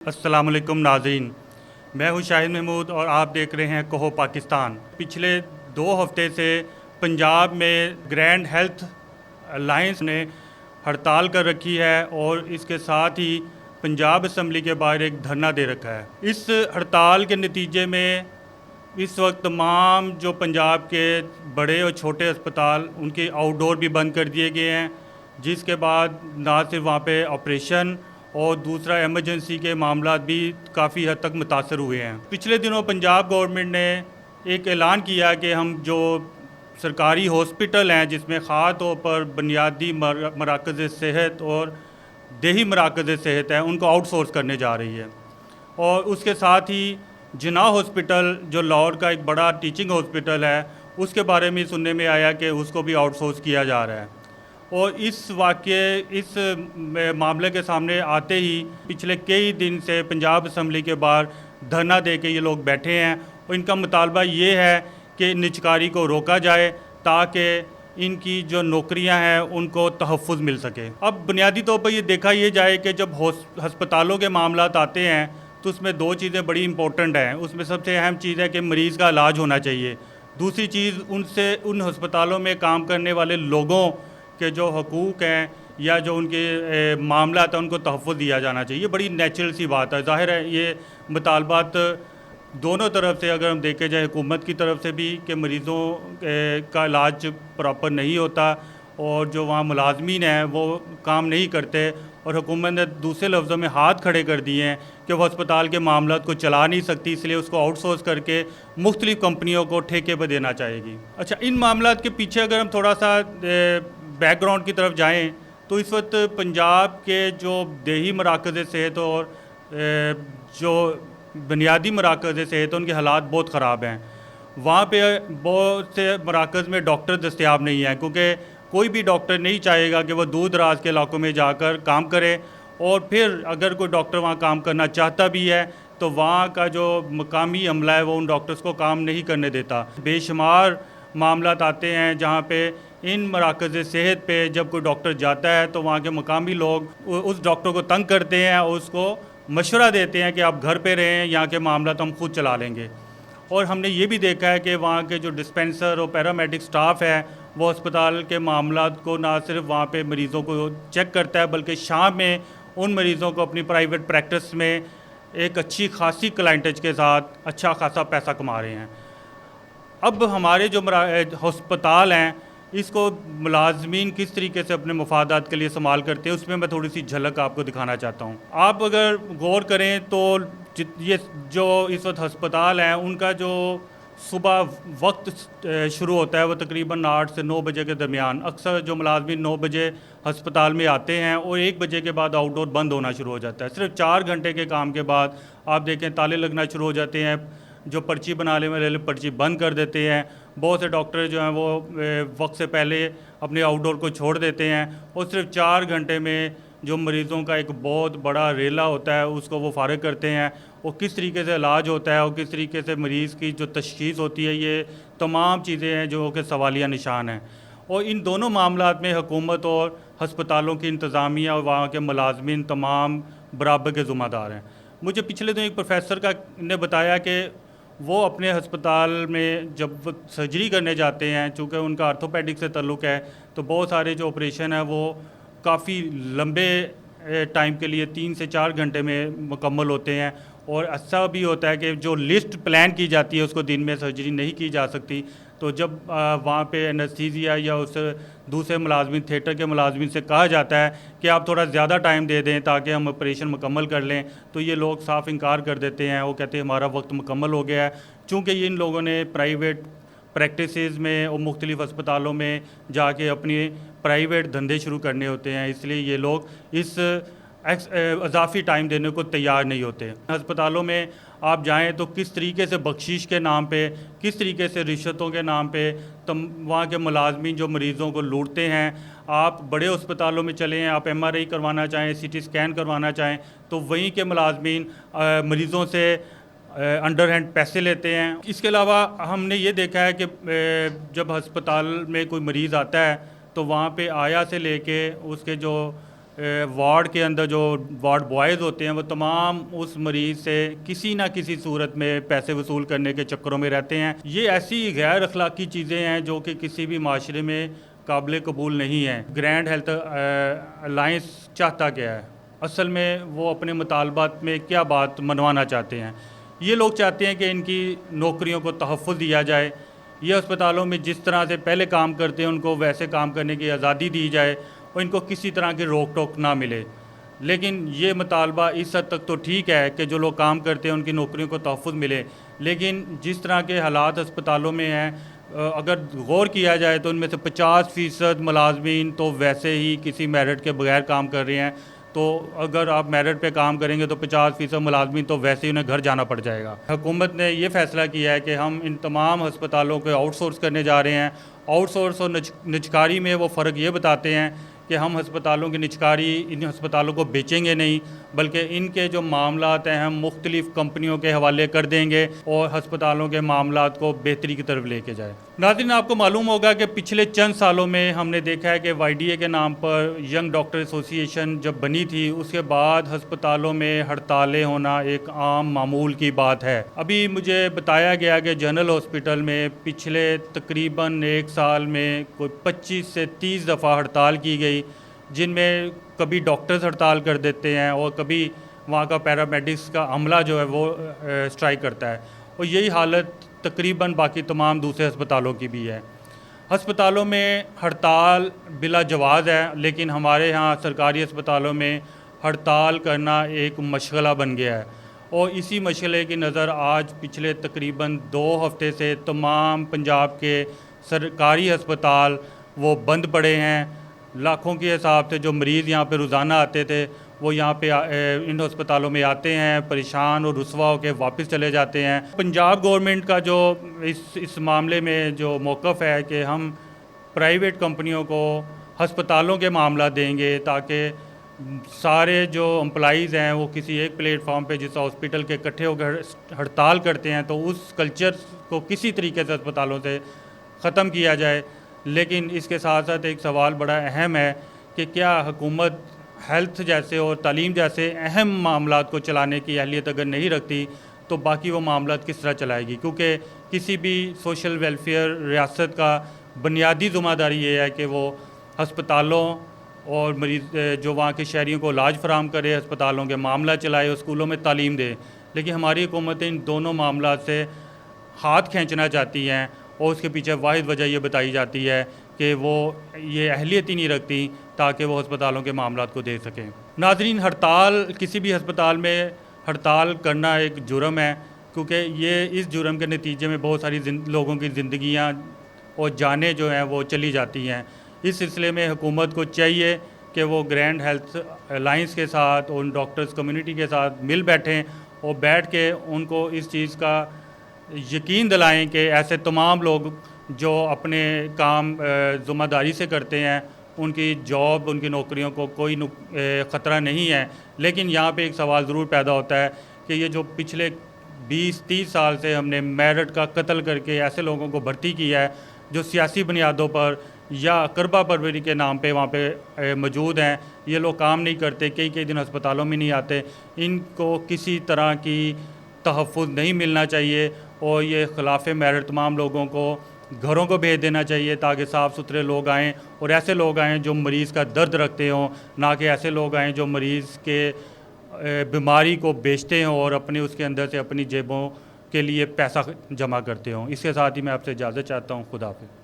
अस्सलाम वालेकुम नाज़रीन, मैं हूँ शाहिद महमूद और आप देख रहे हैं कहो पाकिस्तान। पिछले 2 हफ्ते से पंजाब में ग्रैंड हेल्थ अलायंस ने हड़ताल कर रखी है और इसके साथ ही पंजाब असम्बली के बाहर एक धरना दे रखा है। इस हड़ताल के नतीजे में इस वक्त तमाम जो पंजाब के बड़े और छोटे अस्पताल उनके आउटडोर भी बंद कर दिए गए हैं, जिसके बाद ना सिर्फ वहाँ पे ऑपरेशन और दूसरा एमरजेंसी के मामला भी काफ़ी हद तक मुतासर हुए हैं। पिछले दिनों पंजाब गवर्नमेंट ने एक ऐलान किया कि हम जो सरकारी हॉस्पिटल हैं जिसमें ख़ास तौर पर बुनियादी मराकज़ सेहत और देही मराकज़ सेहत हैं उनको आउटसोर्स करने जा रही है। और उसके साथ ही जिन्ना हॉस्पिटल जो लाहौर का एक बड़ा टीचिंग हॉस्पिटल है उसके बारे में सुनने में आया कि उसको भी आउटसोर्स किया जा रहा है। और इस मामले के सामने आते ही पिछले कई दिन से पंजाब असम्बली के बाहर धरना दे के ये लोग बैठे हैं और इनका मुतालबा ये है कि निजकारी को रोका जाए ताकि इनकी जो नौकरियां हैं उनको तहफ़्फ़ुज़ मिल सके। अब बुनियादी तौर पर ये देखा ये जाए कि जब हस्पतालों के मामलात आते हैं तो उसमें 2 चीज़ें बड़ी इंपॉर्टेंट हैं। उसमें सबसे अहम चीज़ है कि मरीज़ का इलाज होना चाहिए। दूसरी चीज़ उन हस्पतालों में काम करने वाले लोगों के जो हकूक़ हैं या जो उनके मामला था उनको तहफ़्फ़ुज़ दिया जाना चाहिए। ये बड़ी नेचुरल सी बात है। ज़ाहिर है ये मुतालबात दोनों तरफ से अगर हम देखे जाए, हुकूमत की तरफ से भी कि मरीज़ों का इलाज प्रॉपर नहीं होता और जो वहाँ मुलाजमीन हैं वो काम नहीं करते, और हुकूमत ने दूसरे लफ्ज़ों में हाथ खड़े कर दिए हैं कि वो अस्पताल के मामलात को चला नहीं सकती, इसलिए उसको आउटसोर्स करके मुख्तलिफ़ कंपनियों को ठेके पर देना चाहेगी। अच्छा, इन मामलात के पीछे अगर हम थोड़ा सा बैकग्राउंड की तरफ जाएं तो इस वक्त पंजाब के जो देही मराकज़ सेहत और जो बुनियादी मराकज़ सेहत उनके हालात बहुत ख़राब हैं। वहाँ पे बहुत से मराकज़ में डॉक्टर दस्तयाब नहीं हैं, क्योंकि कोई भी डॉक्टर नहीं चाहेगा कि वह दूर दराज के इलाकों में जाकर काम करे, और फिर अगर कोई डॉक्टर वहाँ काम करना चाहता भी है तो वहाँ का जो मकामी अमला है वो उन डॉक्टर्स को काम नहीं करने देता। बेशुमार मामलात आते हैं जहाँ पे इन मराकज़ सेहत पे जब कोई डॉक्टर जाता है तो वहाँ के मकामी लोग उस डॉक्टर को तंग करते हैं और उसको मशवरा देते हैं कि आप घर पे रहें, यहाँ के मामला तो हम खुद चला लेंगे। और हमने ये भी देखा है कि वहाँ के जो डिस्पेंसर और पैरामेडिक स्टाफ है वो अस्पताल के मामलात को ना सिर्फ वहाँ पे मरीज़ों को चेक करता है बल्कि शाम में उन मरीज़ों को अपनी प्राइवेट प्रैक्टिस में एक अच्छी खासी क्लाइंटेज के साथ अच्छा खासा पैसा कमा रहे हैं। अब हमारे जो हस्पताल हैं इसको मुलाजमीन किस तरीके से अपने मफादात के लिए इस्तेमाल करते हैं उसमें मैं थोड़ी सी झलक आपको दिखाना चाहता हूँ। आप अगर गौर करें तो ये जो इस वक्त हस्पताल हैं उनका जो सुबह वक्त शुरू होता है वो तकरीबन 8 से 9 बजे के दरमियान। अक्सर जो मुलाजमीन 9 बजे हस्पताल में आते हैं और 1 बजे के बाद आउटडोर बंद होना शुरू हो जाता है। सिर्फ 4 घंटे के काम के बाद आप देखें ताले लगना शुरू हो जाते हैं, जो पर्ची बनाने वाले पर्ची बंद कर देते हैं। बहुत से डॉक्टर जो हैं वो वक्त से पहले अपने आउटडोर को छोड़ देते हैं और सिर्फ 4 घंटे में जो मरीज़ों का एक बहुत बड़ा रेला होता है उसको वो फ़ारिग करते हैं। और किस तरीके से इलाज होता है और किस तरीके से मरीज़ की जो तशख़ीस होती है, ये तमाम चीज़ें हैं जो कि सवालिया निशान हैं। और इन दोनों मामलात में हुकूमत और हस्पतालों की इंतज़ामिया और वहाँ के मुलाजमीन तमाम बराबर के ज़िम्मेदार हैं। मुझे पिछले दिन एक प्रोफेसर ने बताया कि वो अपने हस्पताल में जब सर्जरी करने जाते हैं, चूँकि उनका आर्थोपेडिक से ताल्लुक़ है, तो बहुत सारे जो ऑपरेशन है वो काफ़ी लंबे टाइम के लिए 3 से 4 घंटे में मुकम्मल होते हैं। और ऐसा भी होता है कि जो लिस्ट प्लान की जाती है उसको दिन में सर्जरी नहीं की जा सकती। तो जब वहाँ पे एनेस्थीसिया या उस दूसरे मुलाजमिन थिएटर के मुलाजमिन से कहा जाता है कि आप थोड़ा ज़्यादा टाइम दे दें ताकि हम ऑपरेशन मुकम्मल कर लें, तो ये लोग साफ इनकार कर देते हैं। वो कहते हैं हमारा वक्त मुकम्मल हो गया है। चूँकि इन लोगों ने प्राइवेट प्रैक्टिसेस में और मुख्तलिफ़ अस्पतालों में जाके अपने प्राइवेट धंधे शुरू करने होते हैं, इसलिए ये लोग इस इजाफी टाइम देने को तैयार नहीं होते। अस्पतालों में आप जाएं तो किस तरीके से बख्शीश के नाम पे, किस तरीके से रिश्वतों के नाम पे वहाँ के मुलाजमीन जो मरीज़ों को लूटते हैं। आप बड़े अस्पतालों में चलें, आप MRI करवाना चाहें, CT स्कैन करवाना चाहें, तो वहीं के मुलाजमीन मरीज़ों से अंडर हैंड पैसे लेते हैं। इसके अलावा हमने ये देखा है कि जब अस्पताल में कोई मरीज़ आता है तो वहाँ पे आया से लेके उसके जो वार्ड के अंदर जो वार्ड बॉयज़ होते हैं वो तमाम उस मरीज़ से किसी ना किसी सूरत में पैसे वसूल करने के चक्करों में रहते हैं। ये ऐसी गैर अखलाकी चीज़ें हैं जो कि किसी भी माशरे में काबिल कबूल नहीं है। ग्रैंड हेल्थ अलाइंस चाहता क्या है? असल में वो अपने मुतालबात में क्या बात मनवाना चाहते हैं? ये लोग चाहते हैं कि इनकी नौकरियों को तहफ़्फ़ुज़ दिया जाए। ये अस्पतालों में जिस तरह से पहले काम करते हैं उनको वैसे काम करने की आज़ादी दी जाए और इनको किसी तरह की रोक टोक ना मिले। लेकिन ये मुतालबा इस हद तक तो ठीक है कि जो लोग काम करते हैं उनकी नौकरियों को तहफ़्फ़ुज़ मिले, लेकिन जिस तरह के हालात अस्पतालों में हैं, अगर गौर किया जाए तो उनमें से 50% मुलाजमीन तो वैसे ही किसी मेरिट के बगैर काम कर रहे हैं। तो अगर आप मेरिट पे काम करेंगे तो 50% मुलाजमीन तो वैसे ही उन्हें घर जाना पड़ जाएगा। हुकूमत ने ये फ़ैसला किया है कि हम इन तमाम अस्पतालों को आउटसोर्स करने जा रहे हैं। आउटसोर्स और निजकारी में वो फ़र्क ये बताते हैं कि हम अस्पतालों की निजकारी इन अस्पतालों को बेचेंगे नहीं, बल्कि इनके जो मामलात हैं हम मुख्तलिफ़ कंपनियों के हवाले कर देंगे और अस्पतालों के मामलात को बेहतरी की तरफ लेके जाए। नाज़रीन, आपको मालूम होगा कि पिछले चंद सालों में हमने देखा है कि YDA के नाम पर यंग डॉक्टर एसोसिएशन जब बनी थी उसके बाद अस्पतालों में हड़तालें होना एक आम मामूल की बात है। अभी मुझे बताया गया कि जनरल हॉस्पिटल में पिछले तकरीबन 1 साल में कोई 25 से 30 दफ़ा हड़ताल की गई, जिनमें कभी डॉक्टर्स हड़ताल कर देते हैं और कभी वहाँ का पैरामेडिक्स का अमला जो है वो स्ट्राइक करता है। और यही हालत तकरीबन बाकी तमाम दूसरे अस्पतालों की भी है। अस्पतालों में हड़ताल बिला जवाज़ है, लेकिन हमारे यहाँ सरकारी अस्पतालों में हड़ताल करना एक मशगला बन गया है और इसी मशगले की नज़र आज पिछले तकरीबन 2 हफ़्ते से तमाम पंजाब के सरकारी अस्पताल वो बंद पड़े हैं। लाखों के हिसाब से जो मरीज़ यहाँ पे रोज़ाना आते थे वो यहाँ पे इन अस्पतालों में आते हैं, परेशान और रुस्वा होकर वापस चले जाते हैं। पंजाब गवर्नमेंट का जो इस मामले में जो मौक़िफ़ है कि हम प्राइवेट कंपनियों को अस्पतालों के मामला देंगे ताकि सारे जो एम्प्लॉइज़ हैं वो किसी एक प्लेटफॉर्म पे जिस हॉस्पिटल के इकट्ठे होकर हड़ताल करते हैं तो उस कल्चर को किसी तरीके से अस्पतालों से ख़त्म किया जाए। लेकिन इसके साथ साथ एक सवाल बड़ा अहम है कि क्या हुकूमत हेल्थ जैसे और तालीम जैसे अहम मामलात को चलाने की अहलियत अगर नहीं रखती तो बाकी वो मामलात किस तरह चलाएगी? क्योंकि किसी भी सोशल वेलफेयर रियासत का बुनियादी ज़िम्मेदारी ये है कि वो अस्पतालों और मरीज़ जो वहाँ के शहरियों को इलाज फराम करे, अस्पतालों के मामला चलाए और स्कूलों में तालीम दे। लेकिन हमारी हुकूमतें इन दोनों मामलात से हाथ खींचना चाहती हैं और उसके पीछे वाहिद वजह ये बताई जाती है कि वो ये अहलियत ही नहीं रखती ताकि वो अस्पतालों के मामलात को दे सकें। नाज़रीन, हड़ताल किसी भी अस्पताल में हड़ताल करना एक जुर्म है, क्योंकि ये इस जुर्म के नतीजे में बहुत सारी लोगों की ज़िंदगियाँ और जानें जो हैं वो चली जाती हैं। इस सिलसिले में हुकूमत को चाहिए कि वो ग्रैंड हेल्थ अलाइंस के साथ उन डॉक्टर्स कम्युनिटी के साथ मिल बैठें और बैठ के उनको इस चीज़ का यकीन दिलाएं कि ऐसे तमाम लोग जो अपने काम ज़िम्मेदारी से करते हैं उनकी जॉब, उनकी नौकरियों को कोई ख़तरा नहीं है। लेकिन यहाँ पे एक सवाल ज़रूर पैदा होता है कि ये जो पिछले 20-30 साल से हमने मेरिट का कत्ल करके ऐसे लोगों को भर्ती किया है जो सियासी बुनियादों पर या करबा परवरी के नाम पे वहाँ पे मौजूद हैं, ये लोग काम नहीं करते, कई दिन अस्पतालों में नहीं आते, इनको किसी तरह की तहफ़्फ़ुज़ नहीं मिलना चाहिए और ये खिलाफ़ मेरिट तमाम लोगों को घरों को भेज देना चाहिए ताकि साफ़ सुथरे लोग आएँ और ऐसे लोग आएँ जो मरीज़ का दर्द रखते हों, ना कि ऐसे लोग आएँ जो मरीज़ के बीमारी को बेचते हों और अपने उसके अंदर से अपनी जेबों के लिए पैसा जमा करते हों। इसके साथ ही मैं आपसे इजाज़त चाहता हूँ। खुदा हाफ़िज़।